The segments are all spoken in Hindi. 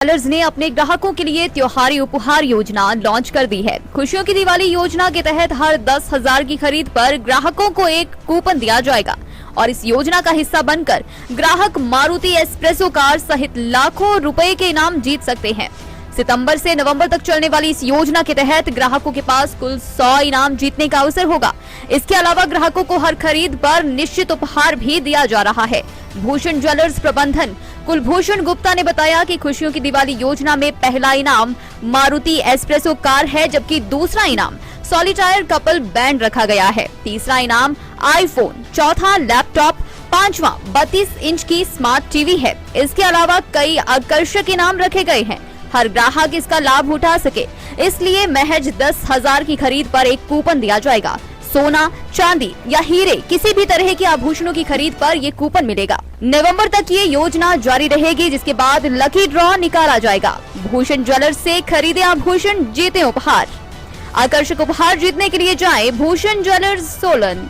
ज्वेलर्स ने अपने ग्राहकों के लिए त्योहारी उपहार योजना लॉन्च कर दी है। खुशियों की दिवाली योजना के तहत हर 10,000 की खरीद पर ग्राहकों को एक कूपन दिया जाएगा और इस योजना का हिस्सा बनकर ग्राहक मारुति एस्प्रेसो कार सहित लाखों रुपए के इनाम जीत सकते हैं। सितंबर से नवंबर तक चलने वाली इस योजना के तहत ग्राहकों के पास कुल 100 इनाम जीतने का अवसर होगा। इसके अलावा ग्राहकों को हर खरीद पर निश्चित उपहार भी दिया जा रहा है। भूषण ज्वेलर्स प्रबंधन कुलभूषण गुप्ता ने बताया कि खुशियों की दिवाली योजना में पहला इनाम मारुति एस्प्रेसो कार है, जबकि दूसरा इनाम सॉलिटायर कपल बैंड रखा गया है। तीसरा इनाम आईफोन, चौथा लैपटॉप, पांचवा 32 इंच की स्मार्ट टीवी है। इसके अलावा कई आकर्षक इनाम रखे गए हैं। हर ग्राहक इसका लाभ उठा सके, इसलिए महज 10,000 की खरीद पर एक कूपन दिया जाएगा। सोना, चांदी या हीरे किसी भी तरह के आभूषणों की खरीद पर ये कूपन मिलेगा। नवंबर तक ये योजना जारी रहेगी, जिसके बाद लकी ड्रॉ निकाला जाएगा। भूषण ज्वेलर्स से खरीदे आभूषण, जीते उपहार। आकर्षक उपहार जीतने के लिए जाएं भूषण ज्वेलर्स सोलन।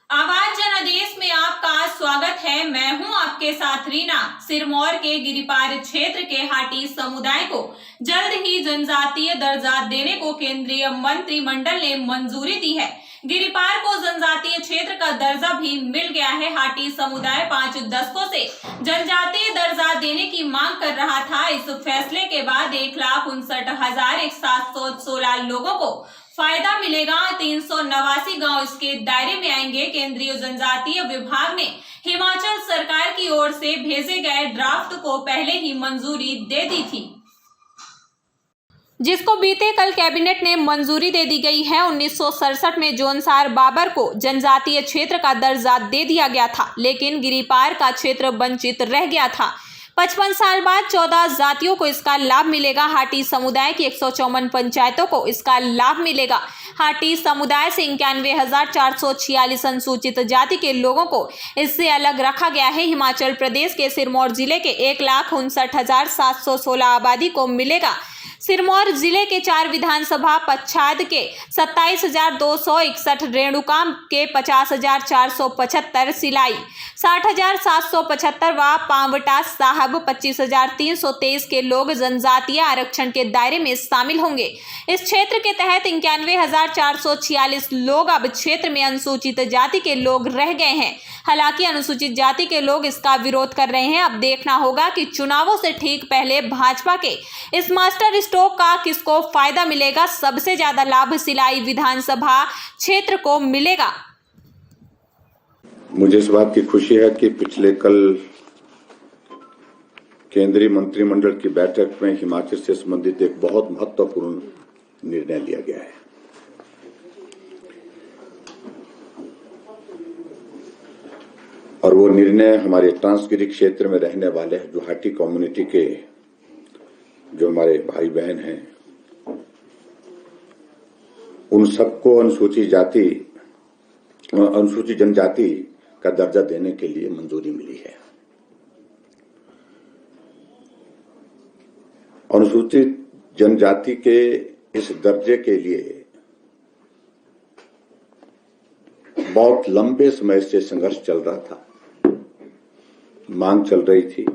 आवाज जनादेश में आपका स्वागत है। मैं हूं आपके साथ रीना। सिरमौर के गिरिपार क्षेत्र के हाटी समुदाय को जल्द ही जनजातीय दर्जा देने को केंद्रीय मंत्रिमंडल ने मंजूरी दी है। गिरिपार को जनजातीय क्षेत्र का दर्जा भी मिल गया है। हाटी समुदाय 5 दशकों से जनजातीय दर्जा देने की मांग कर रहा था। इस फैसले के बाद 1,59,716 लोगों को फायदा मिलेगा। 389 गांव इसके दायरे में आएंगे। केंद्रीय जनजातीय विभाग ने हिमाचल सरकार की ओर से भेजे गए ड्राफ्ट को पहले ही मंजूरी दे दी थी, जिसको बीते कल कैबिनेट ने मंजूरी दे दी गई है। 1967 में जोनसार बाबर को जनजातीय क्षेत्र का दर्जा दे दिया गया था, लेकिन गिरिपार का क्षेत्र वंचित रह गया था। 55 साल बाद 14 जातियों को इसका लाभ मिलेगा। हाटी समुदाय की 154 पंचायतों को इसका लाभ मिलेगा। हाटी समुदाय से 91,446 अनुसूचित जाति के लोगों को इससे अलग रखा गया है। हिमाचल प्रदेश के सिरमौर जिले के 1,59,716 आबादी को मिलेगा। सिरमौर जिले के 4 विधानसभा पच्छाद के 27,261, रेणुकाम के 50,475, सिलाई 60,775 व पांवटा साहब 25,323 के लोग जनजातीय आरक्षण के दायरे में शामिल होंगे। इस क्षेत्र के तहत 91,446 लोग अब क्षेत्र में अनुसूचित जाति के लोग रह गए हैं। हालांकि अनुसूचित जाति के लोग इसका विरोध कर रहे हैं। अब देखना होगा कि चुनावों से ठीक पहले भाजपा के इस मास्टर स्ट्रोक का किसको फायदा मिलेगा। सबसे ज्यादा लाभ सिलाई विधानसभा क्षेत्र को मिलेगा। मुझे इस बात की खुशी है कि पिछले कल केंद्रीय मंत्रिमंडल की बैठक में हिमाचल से संबंधित एक बहुत महत्वपूर्ण निर्णय लिया गया है। और वो निर्णय हमारे ट्रांसगिरी क्षेत्र में रहने वाले गुवाहाटी कम्युनिटी के जो हमारे भाई बहन हैं, उन सबको अनुसूचित जनजाति का दर्जा देने के लिए मंजूरी मिली है। अनुसूचित जनजाति के इस दर्जे के लिए बहुत लंबे समय से संघर्ष चल रहा था, मांग चल रही थी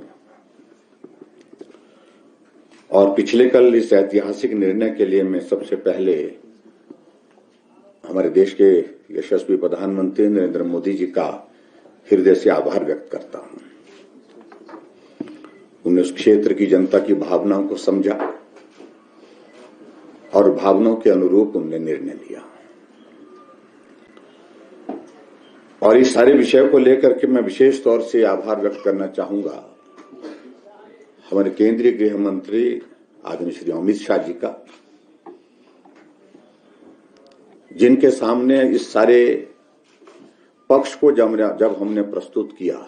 और पिछले कल इस ऐतिहासिक निर्णय के लिए मैं सबसे पहले हमारे देश के यशस्वी प्रधानमंत्री नरेंद्र मोदी जी का हृदय से आभार व्यक्त करता हूं। उन्होंने उस क्षेत्र की जनता की भावनाओं को समझा और भावनाओं के अनुरूप उन्होंने निर्णय लिया। और इस सारे विषय को लेकर के मैं विशेष तौर से आभार व्यक्त करना चाहूंगा हमारे केंद्रीय गृह मंत्री आदरणीय श्री अमित शाह जी का, जिनके सामने इस सारे पक्ष को जब हमने प्रस्तुत किया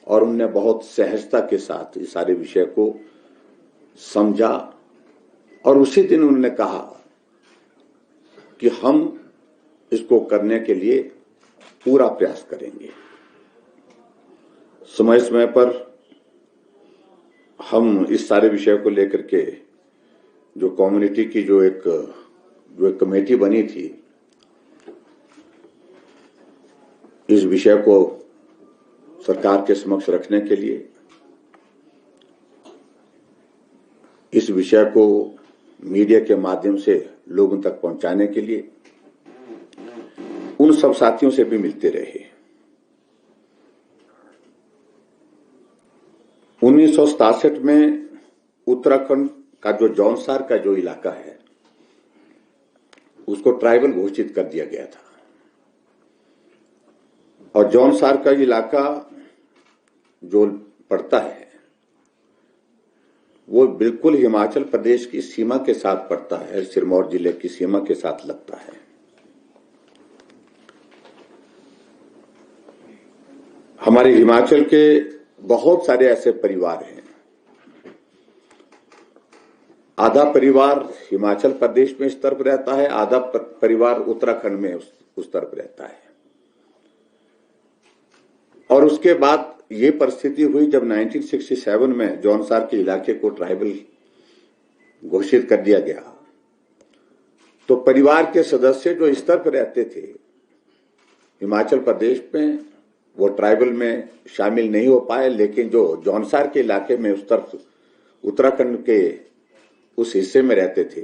और उन्होंने बहुत सहजता के साथ इस सारे विषय को समझा और उसी दिन उन्होंने कहा कि हम इसको करने के लिए पूरा प्रयास करेंगे। समय समय पर हम इस सारे विषय को लेकर के जो कम्युनिटी की जो एक कमेटी बनी थी, इस विषय को सरकार के समक्ष रखने के लिए इस विषय को मीडिया के माध्यम से लोगों तक पहुंचाने के लिए उन सब साथियों से भी मिलते रहे। 1967 में उत्तराखंड का जो जौनसार का जो इलाका है उसको ट्राइबल घोषित कर दिया गया था और जौनसार का इलाका जो पड़ता है वो बिल्कुल हिमाचल प्रदेश की सीमा के साथ पड़ता है, सिरमौर जिले की सीमा के साथ लगता है। हमारे हिमाचल के बहुत सारे ऐसे परिवार हैं, आधा परिवार हिमाचल प्रदेश में इस तरफ रहता है, आधा परिवार उत्तराखंड में उस तरफ रहता है। और उसके बाद ये परिस्थिति हुई जब 1967 में जौनसार के इलाके को ट्राइबल घोषित कर दिया गया, तो परिवार के सदस्य जो इस तरफ रहते थे हिमाचल प्रदेश में वो ट्राइबल में शामिल नहीं हो पाए, लेकिन जो जौनसार के इलाके में उस तरफ उत्तराखंड के उस हिस्से में रहते थे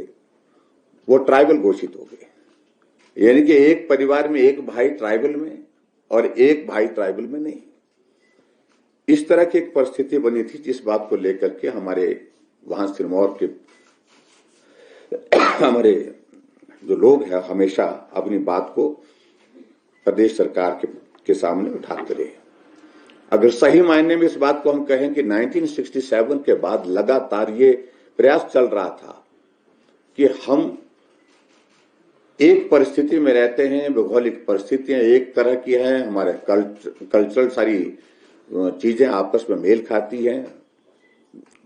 वो ट्राइबल घोषित हो गए। यानी कि एक परिवार में एक भाई ट्राइबल में और एक भाई ट्राइबल में नहीं। इस तरह की एक परिस्थिति बनी थी, जिस बात को लेकर के हमारे वहां सिरमौर के हमारे जो लोग हैं हमेशा अपनी बात को प्रदेश सरकार के सामने उठाते रहे। अगर सही मायने में इस बात को हम कहें कि 1967 के बाद लगातार ये प्रयास चल रहा था कि हम एक परिस्थिति में रहते हैं, भौगोलिक परिस्थितियां एक तरह की हैं, हमारे कल्चरल सारी चीजें आपस में मेल खाती हैं,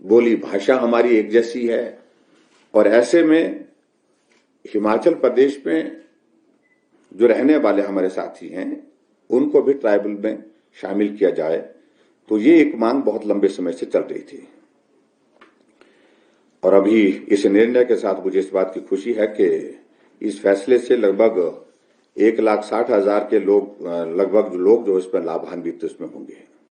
बोली भाषा हमारी एक जैसी है, और ऐसे में हिमाचल प्रदेश में जो रहने वाले हमारे साथी हैं उनको भी ट्राइबल में शामिल किया जाए। तो ये एक मांग बहुत लंबे समय से चल रही थी और अभी इस निर्णय के साथ मुझे इस बात की खुशी है कि इस फैसले से लगभग 1,60,000 के लोग लगभग लोग जो इस पर लाभान्वित इसमें होंगे।